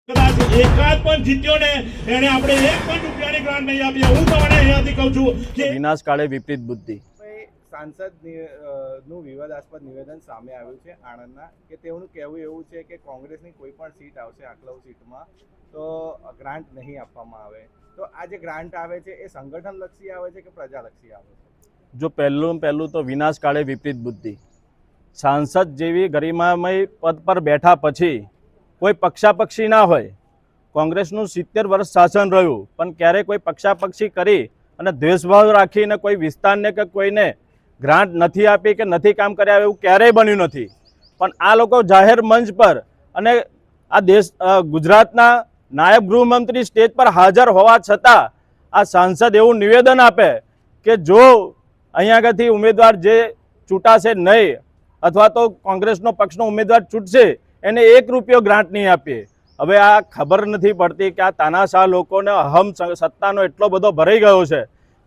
કદાચ એકાદ પણ જીત્યો ને એને આપણે એક પણ રૂપિયાની ગ્રાન્ટ નહીં આપી. હું તમને અહીંયાથી કહું છું કે વિનાશ કાળે વિપરીત બુદ્ધિ. સાંસદ નું વિવાદાસ્પદ નિવેદન સામે આવ્યું છે આણંદના, કે તેઓનું કહેવું એવું છે કે કોંગ્રેસની કોઈ પણ સીટ આવશે આકલવ સીટમાં તો ગ્રાન્ટ નહીં આપવામાં આવે. તો આ જે ગ્રાન્ટ આવે છે એ સંગઠન લક્ષી આવે છે કે પ્રજાલક્ષી આવે છે? જો પહેલું તો વિનાશ કાળે વિપરીત બુદ્ધિ. સાંસદ જેવી ગરિમામય પદ પર બેઠા પછી કોઈ પક્ષાપક્ષી ના હોય. કોંગ્રેસનું 70 વર્ષ શાસન રહ્યું, પણ ક્યારેય કોઈ પક્ષાપક્ષી કરી અને દ્વેષભાવ રાખીને કોઈ વિસ્તારને કે કોઈને ગ્રાન્ટ નથી આપી કે નથી કામ કર્યા એવું ક્યારેય બન્યું નથી. પણ આ લોકો જાહેર મંચ પર અને આ દેશ ગુજરાતના નાયબ ગૃહમંત્રી સ્ટેજ પર હાજર હોવા છતાં આ સાંસદ એવું નિવેદન આપે કે જો અહીંયા આગળથી ઉમેદવાર જે ચૂંટાશે નહીં અથવા તો કોંગ્રેસનો પક્ષનો ઉમેદવાર ચૂંટશે એને 1 રૂપિયો ગ્રાન્ટ નહીં આપીએ. હવે આ ખબર નથી પડતી કે આ તાનાશાહ લોકોને અહમ સત્તાનો એટલો બધો ભરાઈ ગયો છે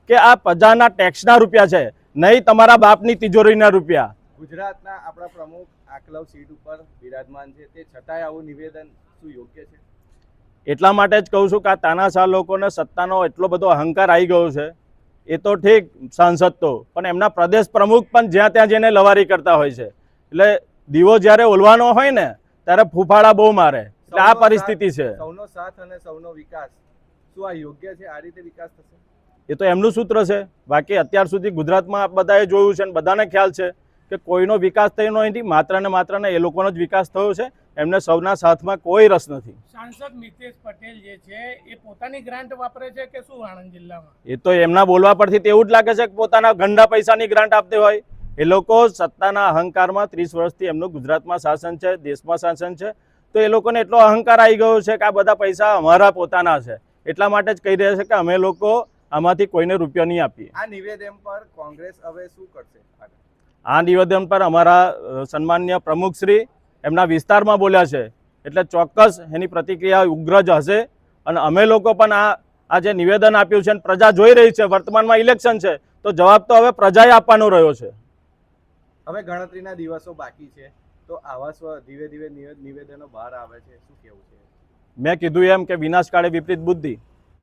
કે આ પ્રજાના ટેક્સના રૂપિયા છે, નહીં તમારા બાપની તિજોરીના રૂપિયા. ગુજરાતના આપણા પ્રમુખ આકલવ સીટ ઉપર બિરાજમાન છે, તે છતાંય આવું નિવેદન શું યોગ્ય છે? એટલા માટે જ કહું છું કે આ તાનાશાહ લોકોને સત્તાનો એટલો બધો અહંકાર આવી ગયો છે. એ તો ઠીક સાંસદ તો, પણ એમના પ્રદેશ પ્રમુખ પણ જ્યાં ત્યાં જઈને લવારી કરતા હોય છે. એટલે દીવો જ્યારે ઓલવાનો હોય ને ત્યારે ફૂફાડા બહુ મારે. એટલે આ પરિસ્થિતિ છે. સૌનો સાથ અને સૌનો વિકાસ, શું આ યોગ્ય છે? આ રીતે વિકાસ થશે? એ તો એમનું સૂત્ર છે. બાકી અત્યાર સુધી ગુજરાતમાં બધાએ જોયું છે અને બધાને ખ્યાલ છે કે કોઈનો વિકાસ થયો નથી, માત્ર ને એ લોકોનો જ વિકાસ થયો છે. એમને સૌના સાથમાં કોઈ રસ નથી. સાંસદ મિતેશ પટેલ જે છે એ પોતાની ગ્રાન્ટ વાપરે છે કે શું આણંદ જિલ્લામાં? એ તો એમના બોલવા પરથી તેવું જ લાગે છે કે પોતાના ગંડા પૈસાની ગ્રાન્ટ આપते હોય. એ લોકો સત્તાના અહંકારમાં 30 વર્ષથી એમનું ગુજરાતમાં શાસન છે, દેશમાં શાસન છે, તો એ લોકોને એટલો અહંકાર આવી ગયો છે કે આ બધા પૈસા અમારા પોતાના છે. એટલા માટે જ કહી રહ્યા છે કે અમે લોકો આમાંથી કોઈને રૂપિયો નહીં આપીએ. આ નિવેદન પર કોંગ્રેસ હવે શું કરશે? આ નિવેદન પર અમારા સન્માનીય પ્રમુખશ્રી એમના વિસ્તારમાં બોલ્યા છે, એટલે ચોક્કસ એની પ્રતિક્રિયા ઉગ્ર જ હશે. અને અમે લોકો પણ આ જે નિવેદન આપ્યું છે પ્રજા જોઈ રહી છે, વર્તમાનમાં ઇલેક્શન છે, તો જવાબ તો હવે પ્રજાએ આપવાનો રહ્યો છે. હવે ગણતરીના દિવસો બાકી છે, તો આવા ધીરે ધીરે નિવેદનો બહાર આવે છે, શું કહેવું છે? મેં કીધું એમ કે વિનાશ કાળે વિપરીત બુદ્ધિ.